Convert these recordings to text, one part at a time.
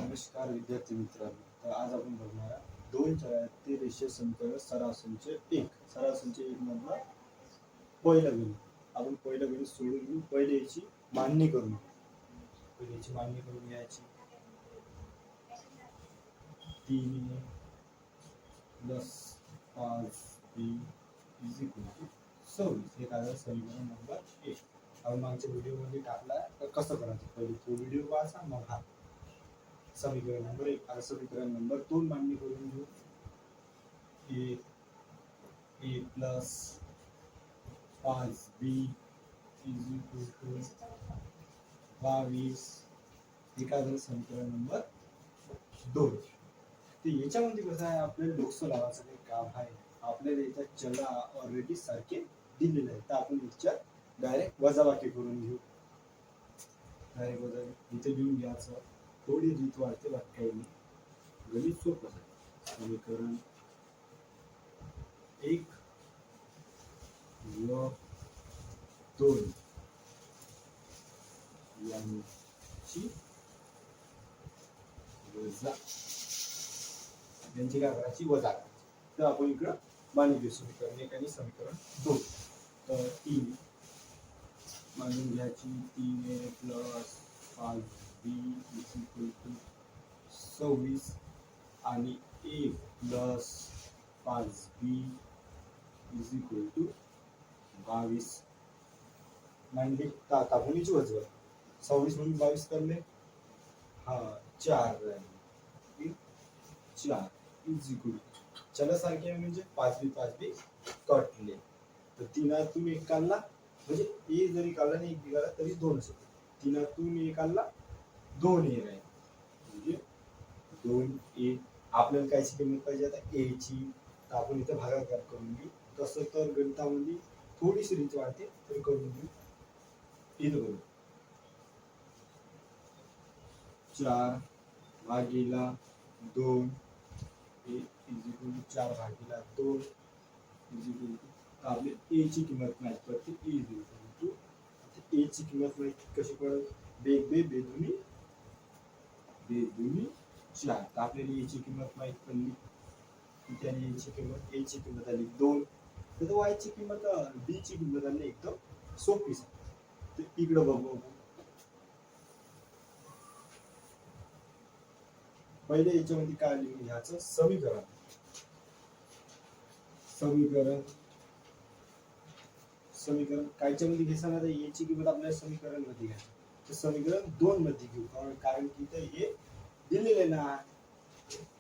नमस्कार विद्यार्थी मित्रांनो. तर आज आपण बघणार आहोत दोन छायाचे रेषीय समीकरण सरासरीचे एक मधला पहिलं गणित. आपण पहिलं गणित सोडून घेऊ. पहिले याची मांडणी करून घ्यायची. 3a plus 5b is equal to 26 हे काय समीकरण नंबर 1. आपण मागच्या व्हिडिओमध्ये टाकला तर कसं करायचं पहिले तो व्हिडिओ वाचा मग हा समीकरण नंबर 1 आता समीकरण नंबर 2 मांडणी करून घेऊ. a plus 5b is equal to 22 हे काय झालं समीकरण नंबर 2. तर याच्यामध्ये कसं आहे आपल्याला डोकं लावायचं काही काम आहे. आपल्याला याच्यात चला ऑलरेडी सारखे दिलेले आहेत तर आपण याच्यात डायरेक्ट वजाबाकी करून घेऊ. डायरेक्ट वजाबाकी इथे लिहून घ्यायचं. थोडी रीत वाढते वाक्याने गणित सोपं आहे. समीकरण 1 व 2 यांची वजा यांची काय करायची वजा करायची. तर आपण इकडं मांडून घेऊ समीकरण 1 आणि समीकरण 2. तर 3 मांडून घ्यायची. 3a plus 5b is equal to 26 आणि a plus 5b is equal to 22 मांडली. तापवणीची वजन 26 म्हणून 22 करले हा 4 राहिले. 4 इज इक्वल टू चला सारखे म्हणजे 5b कटले. तर 3तून 1 काढला म्हणजे ए जरी काढला नाही 1 निघाला तरी 2 असेल. 3तून 1 काढला 2a राहील म्हणजे 2a. आपल्याला कायची किंमत पाहिजे आता a ची. तर आपण इथे भागाकार करून घेऊ. तसं तर गणितामध्ये थोडीशी रीत वाढते तर करून घेऊ. इथं करू 4 भागीला 2 a इज इक्वल टू 4 भागीला 2 इज इक्वल टू आपले a ची किंमत माहित पडते. a is equal to a ची किंमत माहित कशी पडेल बेदुनी 4. तर आपल्याला a ची किंमत माहित पडली. त्याने a ची किंमत आली 2. तर y ची किंमत b ची किंमत आली एकदम सोपी. तर इकडे बघू पहिले याच्यामध्ये काय लिहून घ्यायचं समीकरण कायच्या मध्ये घ्यायचं ना याची किंमत आपल्याला समीकरण मध्ये घ्यायची. तर समीकरण 2 मध्ये घेऊ कारण की इथे हे दिलेले ना.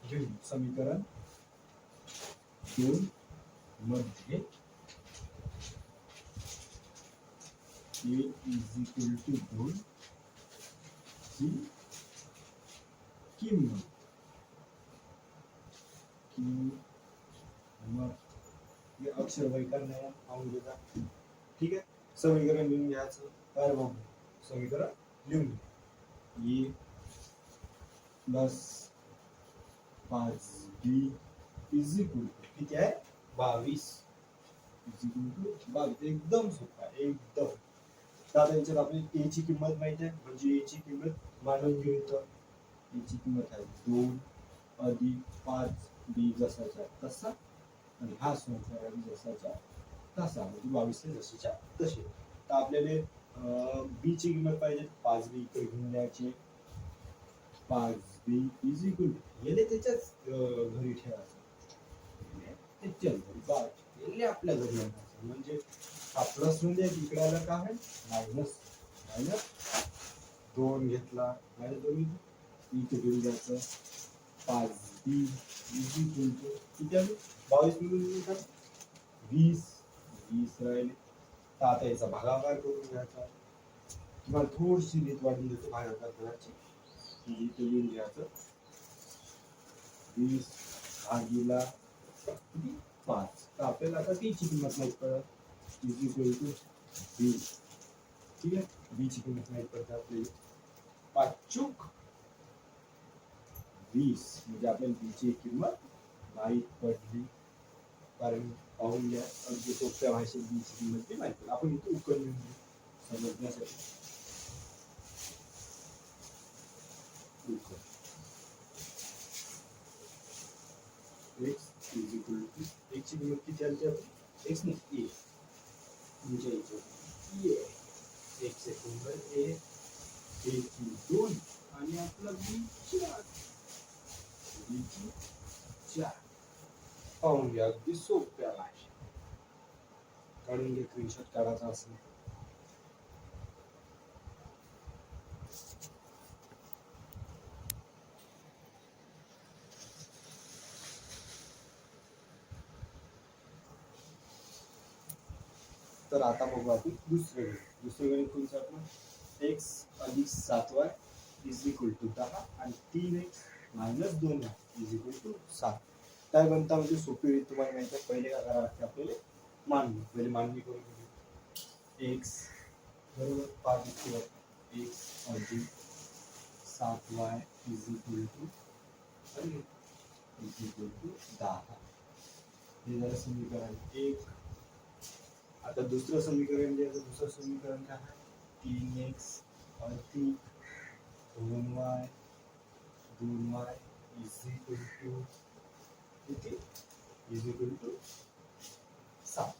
घेऊ समीकरण 2 मध्ये a इज इक्वल टू 2 ची किंमत हे अक्षर वैकल्य आहे पाहून घेता. ठीक आहे समीकरण लिहून घ्यायचं. काय बघू समीकरण लिहून घे. a plus 5b is equal to किती आहे 22 इज इक्वल टू 22. एकदम सोपा आहे एकदम. आता याच्यात आपली a ची किंमत माहिती आहे म्हणजे a ची किंमत मांडून घेऊ. तर a ची किंमत आहे 2 अधिक 5b जसाच्या तसा आणि हा संख्या जसाच्या तसा म्हणजे 22 जशीच्या तशी. तर आपल्याला b ची किंमत पाहिजे 5b इकडे घेऊन द्यायची. 5b इज इक्वल टू याले त्याच्याच घरी ठेवायचं. याले आपल्या घरी आणायचं म्हणजे हा प्लस म्हणजे इकडे आला काय आहे मायनस 2 घेतला मायनस 2 इथे घेऊन जायचं. 5b इज इक्वल टू किती आले 22 मिळून 20 राहिले. तर आता याचा भागाकार करून घ्यायचा. तुम्हाला थोडीशी रीत वाढून देतो भागाकार करायची. इथे लिहून घ्यायचं 20 भागीला 5. तर आपल्याला आता b ची किंमत माहित पडत इज इक्वल टू b. ठीक आहे b ची किंमत माहित पडते आपल्याला 5 20 म्हणजे आपल्याला b ची किंमत माहित पडली. कारण पाहून घ्या अगदी सोप्या भाषेत b ची किंमत माहित पडली. आपण इथे उकल लिहून घेऊ समजण्यासाठी. ची किंमत किती आली आपण x ने a म्हणजे याच्यात a x second a a ची 2 आणि आपला b 4 b ची 4 पाहून घ्या अगदी सोप्या भाषेत काढून घे स्क्रीनशॉट काढायचा असेल तर आता बघू आपण दुसरं गणित कोणतं आपलं x अधिक 7y इज इक्वल टू 10 आणि 3x minus 2y is equal to 7 काय बनता म्हणजे सोपी रीत तुम्हाला माहिती आहे पहिले काय करावं लागते आपल्याला मांडणी पहिले मांडणी करून घेऊ x बरोबर 5 किंवा x अधिक 7y इज इक्वल टू 10 हे झालं समीकरण 1 आता दुसरं समीकरण द्यायचं दुसरं समीकरण काय आहे 3x अधिक 2y इज इक्वल टू किती इज इक्वल टू 7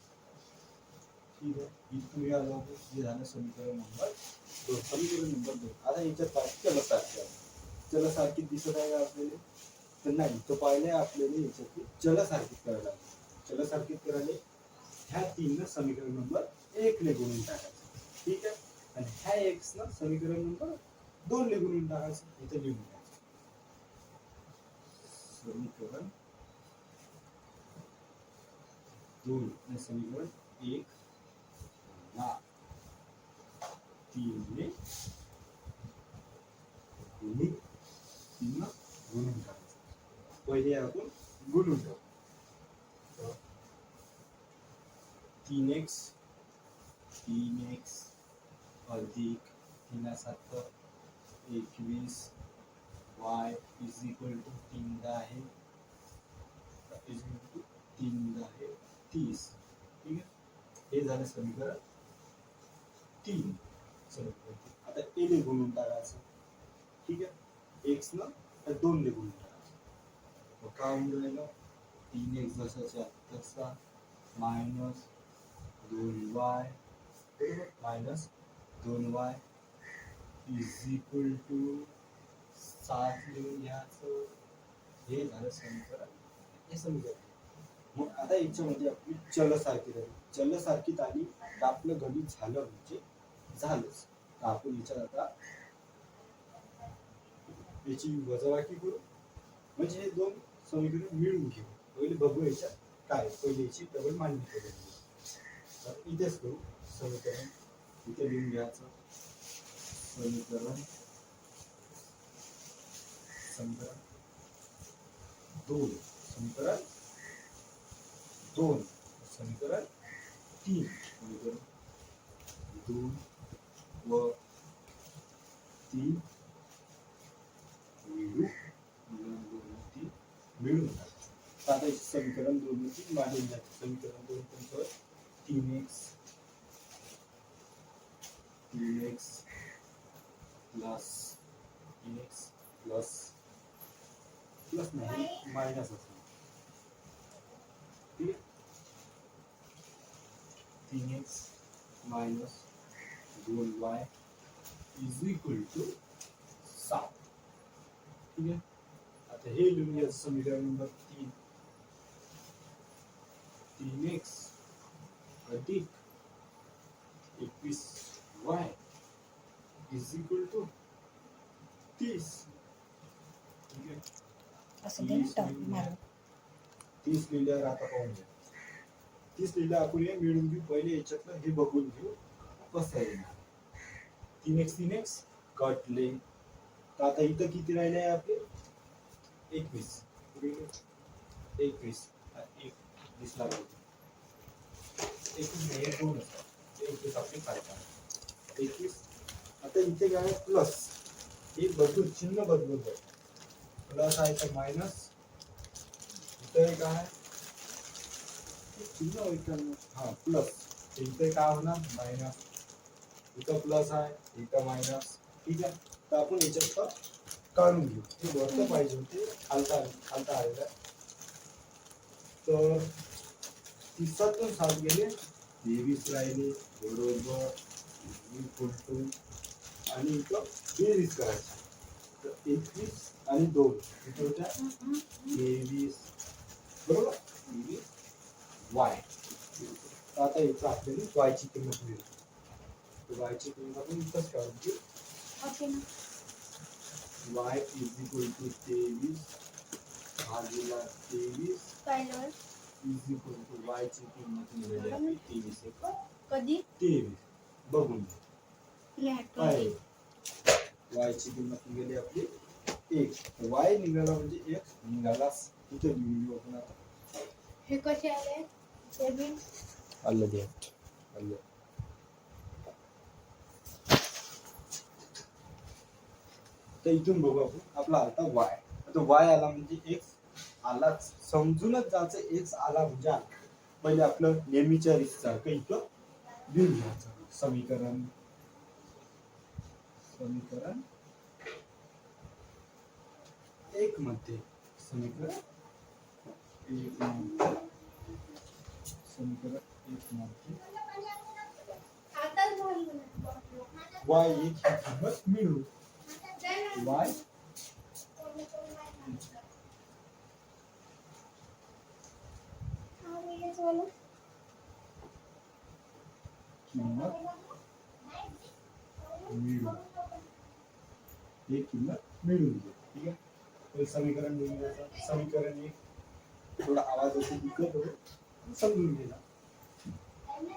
ठीक आहे इथून या लोक जे झालं समीकरण नंबर 2 समीकरण नंबर 2 आता याच्यात चलसारखी दिसत आहे का आपल्याला तर नाही तो पाहिले आपल्याला याच्यात चलसारखीच करायला चलसारखीच करायला ह्या 3 समीकरण नंबर 1 ने गुणून टाकायचं ठीक आहे आणि ह्या x ना समीकरण नंबर 2 ने गुणून टाकायचं इथे लिहून घ्यायचं समीकरण 2 ने समीकरण 1 ना 3 ने गुणून टाकायचं पहिले आपण गुणून टाकू 3x अधिक 3 21 y इज इक्वल टू 3 आहे इज इक्वल टू 3 आहे 30 ठीक आहे हे झालं समीकरण 3 समीकरण आता a ने गुणून टाकायचं ठीक आहे x न 2 ने गुणून टाकायचं मग काय होऊन राहिलं 3x जसाच्या तसा minus 2y minus 2y is equal to 7 लिहून घ्यायचं हे झालं समीकरण हे समीकरण मग आता याच्यामध्ये आपली चलसारखी राहिली चलसारखीत आली तर आपलं गणित झालं म्हणजे झालंच तर आपण याच्यात आता याची वजाबाकी करू म्हणजे हे दोन समीकरण मिळून घेऊ पहिले बघू याच्यात काय पहिले याची डबल मांडणी करून घेऊ तर इथेच करू समीकरण इथे लिहून घ्यायचं समीकरण 2 समीकरण 3 समीकरण 2 व 3 मिळून आता समीकरण 2 व 3 मांडून घ्यायचं समीकरण 2 कोणतं 3x प्लस नाही मायनस असणार ठीक आहे 3x minus 2y is equal to 7 ठीक आहे आता हे लिहून घ्यायचं समीकरण नंबर 3x अधिक 21y इज इक्वल टू 30 ठीक आहे असं दे ना टर्म मारून 30 लिहिल्यावर आता पाहून घ्या 30 लिहिल्या आपण हे मिळून घेऊ पहिले याच्यातलं हे बघून घेऊ कसं आहे 3x कटले तर आता इथं किती राहिले आहे आपले 21 एक दिसला पाहिजे 21 नाही 2 21 आपले काय 21 आता इथे काय प्लस हे बदलून चिन्ह बदलून जाईल प्लस आहे तर मायनस इथे काय चिन्ह होईल हा प्लस इथे काय होणार मायनस इथं प्लस आहे इथं मायनस ठीक आहे तर आपण याच्यात काढून घेऊ हे वरतं पाहिजे होते खालता आलेलं तर 30तून 7 गेले 23 राहिले बरोबर इक्वल टू आणि इथं बेरीज करायची तर 21 आणि 2 किती होत्या 23 बरोबर 23 वाय. आता इथं आपल्याला वायची किंमत मिळेल तर वायची किंमत आपण इथंच काढू ओके ना. y इज इक्वल टू 23 भागिले 23 पाहिलं इज इक्वल टू y ची किंमत मिळाली आपली 23 एक कधी 23 बघून घ्या. लिहायचं काय y ची किंमत निघाली आपली 1 y निघाला म्हणजे x निघाला इथे लिहून आपण आता हे कसे आले ते बी आलं द्या आलं. तर इथून बघू आपण आपला आलता y आता y आला म्हणजे x आला समजूनच जायचं x आला म्हणजे आला. पहिले आपलं नेहमीच्या रीतसारखं इथं लिहून घ्यायचं समीकरण समीकरण 1 मध्ये समीकरण 1 मध्ये y एक ही किंमत मिळू y किंमत मिळू एक किंमत मिळून दे. ठीक आहे तर समीकरण लिहून घ्यायचं समीकरण 1 थोडा आवाज असेल इकडे थोडं समजून घ्या.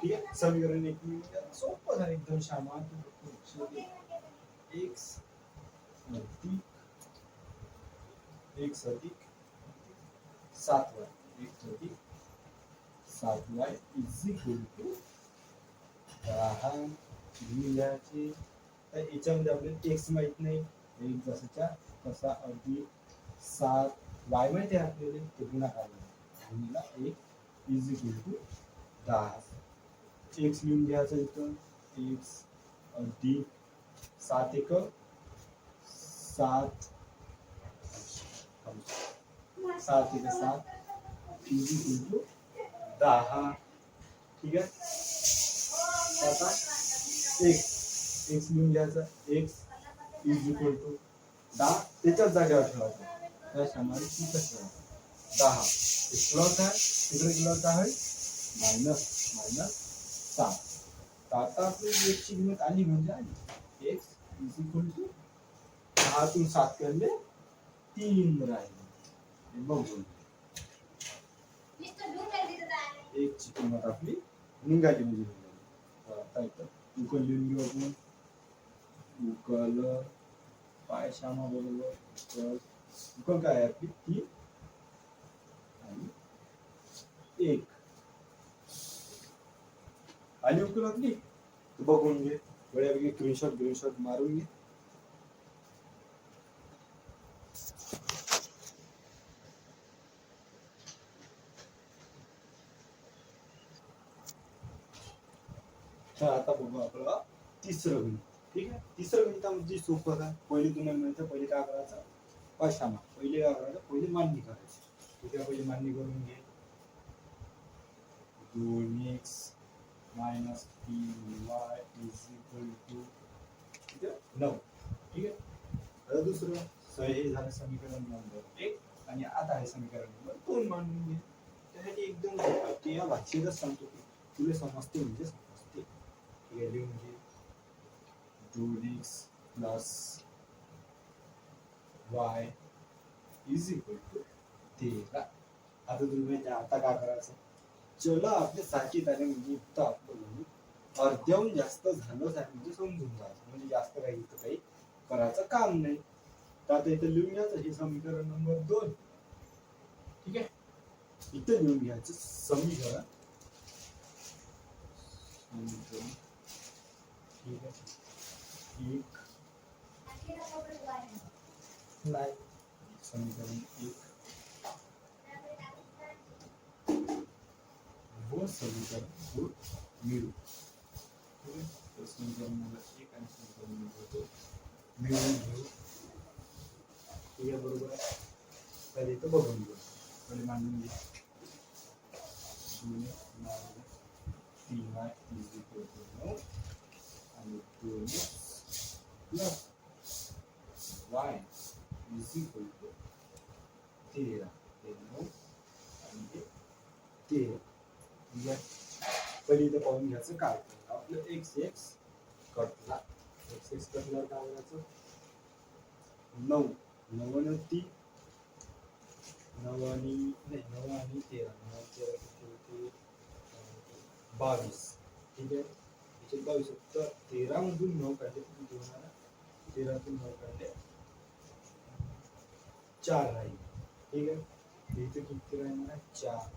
ठीक आहे समीकरण 1 लिहून घ्या सोपं झालं एकदम शामा x अधिक 7y x अधिक 7y इज इक्वल टू 10 लिहायचे. तर याच्यामध्ये आपल्याला x माहित नाही एक जसाच्या तसा अधिक 7 y माहिती आहे आपल्याला ते गुणाकार गुणिला 1 इज इक्वल टू 10 x लिहून घ्यायचं इथं x अधिक 7 एक 7 7 एक 7 इज इक्वल टू 10. ठीक आहे आता x लिहून घ्यायचा x इज इक्वल टू 10 त्याच्याच जागेवर ठेवायचं त्याच्यामुळे तिथं ठेवायचं 10 प्लस आहे तिकडे प्लस आहे मायनस 7. तर आता आपली x ची किंमत आली म्हणजे आली x इज इक्वल टू 10 तून 7 केले 3 राहिले हे बघून x ची किंमत आपली निघाली म्हणजे निघाली. आता इथं उकल लिहून घेऊ आपण उकल पाय श्यामा बरोबर उकल काय आहे आपली 3 आणि 1 आली उकल आपली बघून घे वेळेपैकी स्क्रीनशॉट मारून घे. तर आता बघू आपलं तिसरं गणित. ठीक आहे तिसरं गणितामध्ये सोपं काय पहिले तुम्हाला माहिती पहिले काय करायचं पाशामा पहिले काय करायचं पहिले मांडणी करायची. ठीक आहे पहिले मांडणी करून घे 2x minus 3y is equal to 9. ठीक आहे आता दुसरं हे झालं समीकरण नंबर 1 आणि आता आहे समीकरण नंबर 2 मांडून घे. त्यासाठी एकदम ते या भाषेतच सांगतो की तुला समजते म्हणजे समजते. ठीक आहे लिहून घे 2x plus y is equal to 13. आता तुम्ही आता काय करायचं चला आपल्या सारखीत आले म्हणजे इथं आपलं गणित अर्ध्याहून जास्त झालं म्हणजे समजून जायचं म्हणजे जास्त काही इथं काही करायचं काम नाही. तर आता इथं लिहून घ्यायचं हे समीकरण नंबर 2. ठीक आहे इथं लिहून घ्यायचं समीकरण ठीक आहे एक नाही समीकरण 1 वो समीकरण 2 मिळू. ठीक आहे तर समीकरण नंबर 1 आणि समीकरण नंबर 2 मिळून घेऊ. ठीक आहे बरोबर पहिले इथं बघून घेऊ पहिले मांडून घे 3y इज इक्वल टू 9 आणि 2x plus y is equal to 13. हे 9 आणि हे 13. ठीक आहे. पहिले इथं पाहून घ्यायचं काय तर आपलं एक्स एक्स कटला. एक्स एक्स कटल्यावर काय करायचं 9 9 आणि 3 9 आणि नाही 9 आणि 13 9 आणि 13 किती होते 22. ठीक आहे. याचे 22 तर 13 मधून 9 काढले किती होणार 13 तून 9 काढले 4 राहील. ठीक आहे. इथे किती राहणार 4.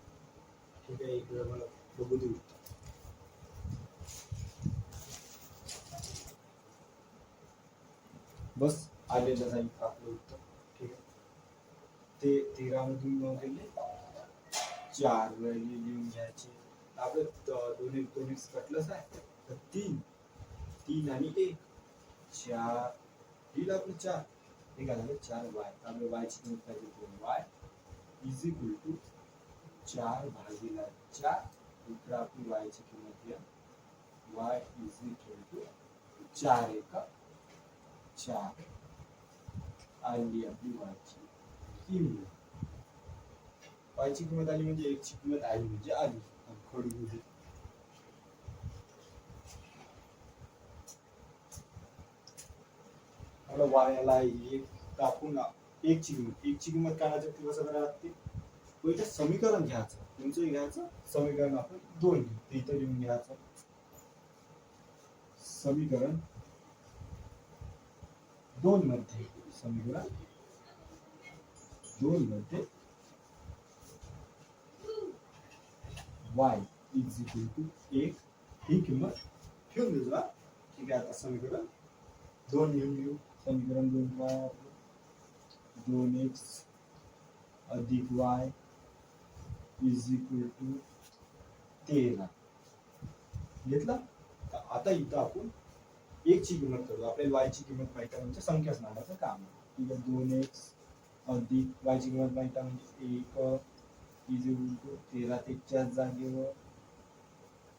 ठीक आहे. इकडे मला बघू देऊ. बस आलेलं जाईल आपलं उत्तर. ठीक आहे. ते 13 मधून 9 गेले 4 राहिले लिहून घ्यायचे. आपलं दोन एक कटलंच आहे तर 3 आणि 1 4 लिहिलं आपलं 4. हे काय झालं 4y. आपल्या y ची किंमत काय देतो y इज इक्वल टू 4 भागिले 4. इकडे आपली y ची किंमत घ्या y इज इक्वल टू 4 1 4 आली आपली y ची किंमत. y ची किंमत आली म्हणजे x ची किंमत आली म्हणजे आली. खडू दे. मला y ला 1 टाकून 1 ची किंमत काढायची कसं करायला लागते पहिलं समीकरण घ्यायचं. तुमचं घ्यायचं समीकरण आपण 2 घेऊ. ते इथं लिहून घ्यायचं समीकरण 2 मध्ये समीकरण 2 मध्ये y इज इक्वल टू 1 ही किंमत ठेवून देऊ. ठीक आहे. आता समीकरण 2 लिहून घेऊ. समीकरण 2 काय 2x अधिक y इज इक्वल टू 13 घेतला. आता इथं आपण 1 ची किंमत करू. आपल्याला y ची किंमत माहिती आहे म्हणजे संख्या सांगायचं काम आहे. ठीक आहे. 2x अधिक y ची किंमत माहिती आहे म्हणजे 1 इज इक्वल टू 13 त्याच्या जागेवर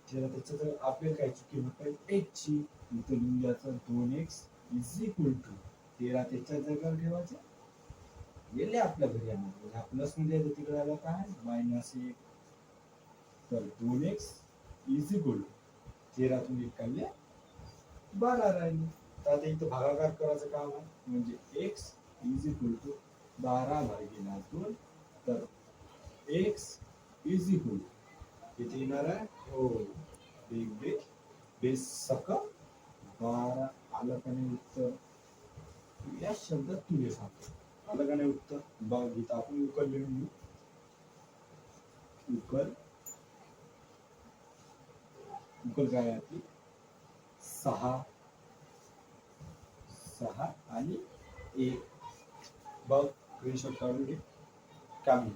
13 त्याच्या जागेवर आपल्याला काय किंमत पाहिजे 1 ची. इथं लिहून घ्यायचं 2x इज इक्वल टू 13 त्याच्या जागेवर ठेवायचं. गेले आपल्या घरी येणार प्लस मध्ये तिकडे आलं काय -1. तर 2x इज इक्वल टू 13 तून 1 काढले 12 राहिले. तर आता इथं भागाकार करायचं काम आहे म्हणजे x इज इक्वल टू 12 भागिले 2. तर x इज इक्वल किती येणार आहे हो बेस सक 12 आलं का नाही उत्तर. या शब्दात तुले सांगतो आलं का नाही उत्तर. बघ इथं आपण उकल लिहून घेऊ. उकल काय आहे आपली 6 आणि 1. बघ स्क्रीनशॉट काढून घे. काम